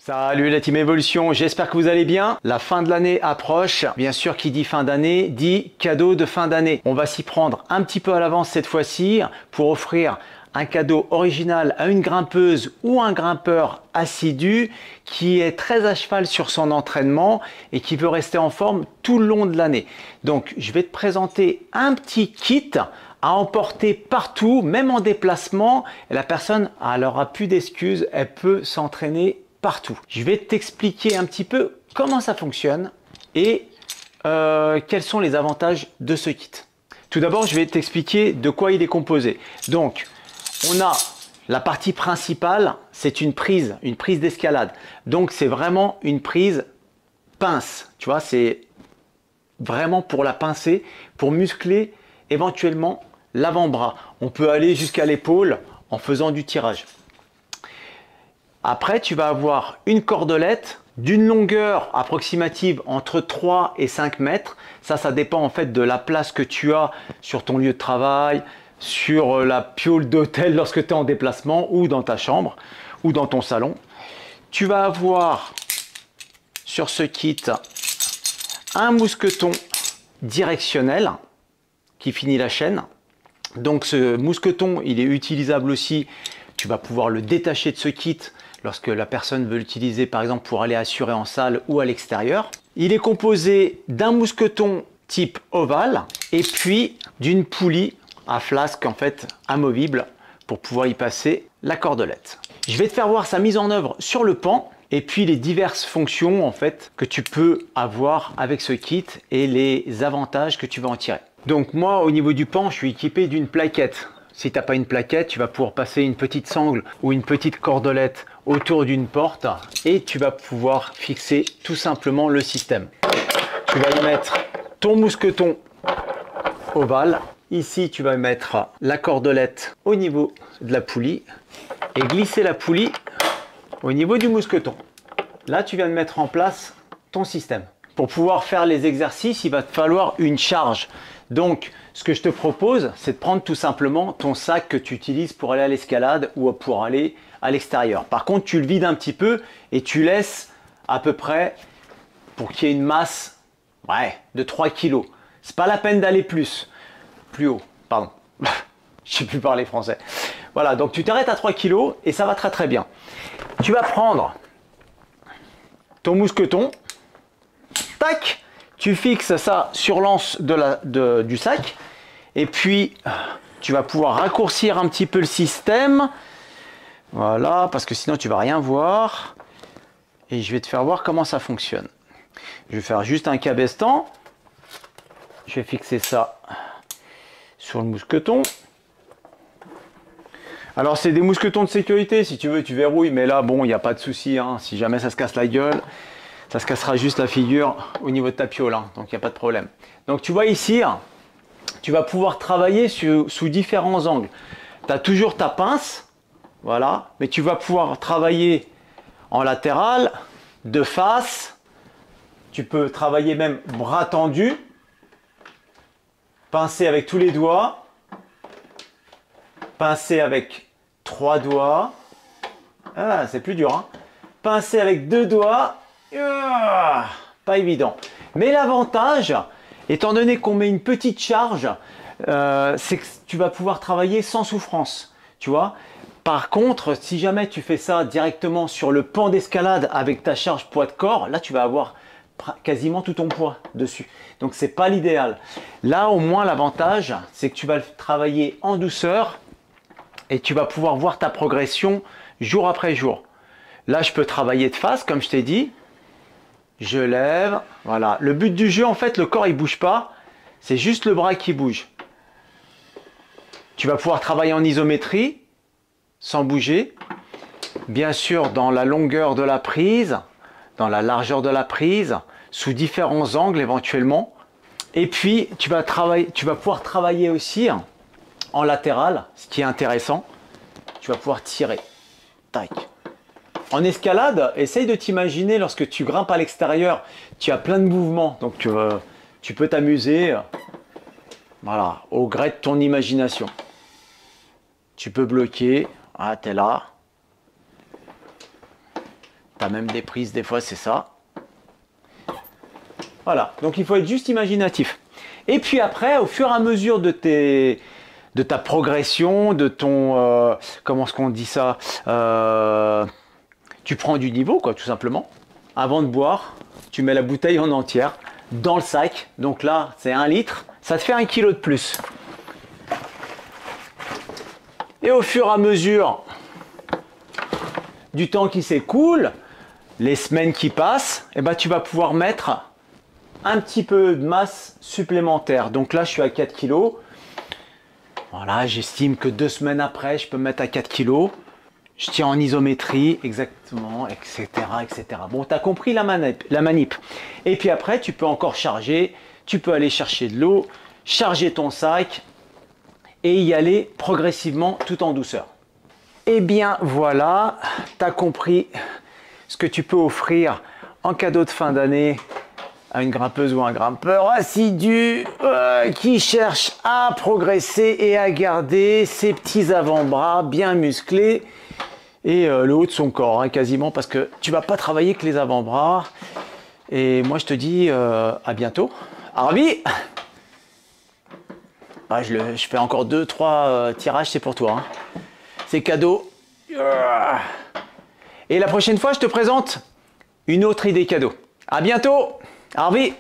Salut la team Evolution, j'espère que vous allez bien. La fin de l'année approche. Bien sûr, qui dit fin d'année dit cadeau de fin d'année. On va s'y prendre un petit peu à l'avance cette fois-ci pour offrir un cadeau original à une grimpeuse ou un grimpeur assidu qui est très à cheval sur son entraînement et qui veut rester en forme tout le long de l'année. Donc, je vais te présenter un petit kit à emporter partout, même en déplacement. Et la personne, elle n'aura plus d'excuses, elle peut s'entraîner partout. Je vais t'expliquer un petit peu comment ça fonctionne et quels sont les avantages de ce kit. Tout d'abord, je vais t'expliquer de quoi il est composé. Donc, on a la partie principale, c'est une prise d'escalade. Donc, c'est vraiment une prise pince. Tu vois, c'est vraiment pour la pincer, pour muscler éventuellement l'avant-bras. On peut aller jusqu'à l'épaule en faisant du tirage. Après, tu vas avoir une cordelette d'une longueur approximative entre 3 et 5 mètres. Ça dépend en fait de la place que tu as sur ton lieu de travail, sur la piole d'hôtel lorsque tu es en déplacement ou dans ta chambre ou dans ton salon. Tu vas avoir sur ce kit un mousqueton directionnel qui finit la chaîne. Donc ce mousqueton, il est utilisable aussi. Tu vas pouvoir le détacher de ce kit lorsque la personne veut l'utiliser par exemple pour aller assurer en salle ou à l'extérieur. Il est composé d'un mousqueton type ovale et puis d'une poulie à flasque en fait amovible pour pouvoir y passer la cordelette. Je vais te faire voir sa mise en œuvre sur le pan et puis les diverses fonctions en fait que tu peux avoir avec ce kit et les avantages que tu vas en tirer. Donc moi au niveau du pan, je suis équipé d'une plaquette. Si tu n'as pas une plaquette, tu vas pouvoir passer une petite sangle ou une petite cordelette autour d'une porte et tu vas pouvoir fixer tout simplement le système. Tu vas y mettre ton mousqueton ovale. Ici, tu vas mettre la cordelette au niveau de la poulie et glisser la poulie au niveau du mousqueton. Là, tu viens de mettre en place ton système. Pour pouvoir faire les exercices, il va te falloir une charge. Donc, ce que je te propose, c'est de prendre tout simplement ton sac que tu utilises pour aller à l'escalade ou pour aller à l'extérieur. Par contre, tu le vides un petit peu et tu laisses à peu près pour qu'il y ait une masse de 3 kg. C'est pas la peine d'aller plus haut, pardon. Je sais plus parler français. Voilà, donc tu t'arrêtes à 3 kg et ça va très très bien. Tu vas prendre ton mousqueton, tac, tu fixes ça sur l'anse du sac et puis tu vas pouvoir raccourcir un petit peu le système. Voilà, parce que sinon tu vas rien voir. Et je vais te faire voir comment ça fonctionne. Je vais faire juste un cabestan. Je vais fixer ça sur le mousqueton. Alors c'est des mousquetons de sécurité, si tu veux tu verrouilles, mais là bon il n'y a pas de souci, hein. Si jamais ça se casse la gueule, ça se cassera juste la figure au niveau de ta piole, hein. Donc il n'y a pas de problème. Donc tu vois ici, tu vas pouvoir travailler sous différents angles. Tu as toujours ta pince, voilà, mais tu vas pouvoir travailler en latéral, de face, tu peux travailler même bras tendus, pincer avec tous les doigts, pincer avec 3 doigts, ah, c'est plus dur, hein. Pincer avec 2 doigts, pas évident. Mais l'avantage, étant donné qu'on met une petite charge, c'est que tu vas pouvoir travailler sans souffrance, tu vois. Par contre, si jamais tu fais ça directement sur le pan d'escalade avec ta charge poids de corps, là tu vas avoir quasiment tout ton poids dessus. Donc c'est pas l'idéal. Là au moins l'avantage, c'est que tu vas le travailler en douceur et tu vas pouvoir voir ta progression jour après jour. Là je peux travailler de face comme je t'ai dit. Je lève, voilà. Le but du jeu en fait, le corps il bouge pas, c'est juste le bras qui bouge. Tu vas pouvoir travailler en isométrie sans bouger. Bien sûr dans la longueur de la prise, dans la largeur de la prise, sous différents angles éventuellement. Et puis tu vas pouvoir travailler aussi en latéral, ce qui est intéressant. Tu vas pouvoir tirer. Tac. En escalade, essaye de t'imaginer lorsque tu grimpes à l'extérieur, tu as plein de mouvements, donc tu peux t'amuser, voilà, au gré de ton imagination. Tu peux bloquer, ah, tu es là, Tu as même des prises, des fois c'est ça. Voilà, donc il faut être juste imaginatif. Et puis après, au fur et à mesure de ta progression, de ton... comment est-ce qu'on dit ça, tu prends du niveau, quoi, tout simplement. Avant de boire, tu mets la bouteille en entière dans le sac. Donc là, c'est 1 litre. Ça te fait 1 kilo de plus. Et au fur et à mesure du temps qui s'écoule, les semaines qui passent, eh ben, tu vas pouvoir mettre un petit peu de masse supplémentaire. Donc là, je suis à 4 kg. Voilà, j'estime que 2 semaines après, je peux me mettre à 4 kg. Je tiens en isométrie, exactement, etc. etc. Bon, tu as compris la manip. Et puis après, tu peux encore charger. Tu peux aller chercher de l'eau, charger ton sac et y aller progressivement tout en douceur. Et bien voilà, tu as compris ce que tu peux offrir en cadeau de fin d'année à une grimpeuse ou un grimpeur assidu qui cherche à progresser et à garder ses petits avant-bras bien musclés et le haut de son corps, hein, quasiment, parce que tu vas pas travailler que les avant-bras. Et moi je te dis à bientôt. Harvey, je fais encore 2-3 tirages, c'est pour toi, hein. C'est cadeau. Et la prochaine fois, je te présente une autre idée cadeau. À bientôt, Harvey.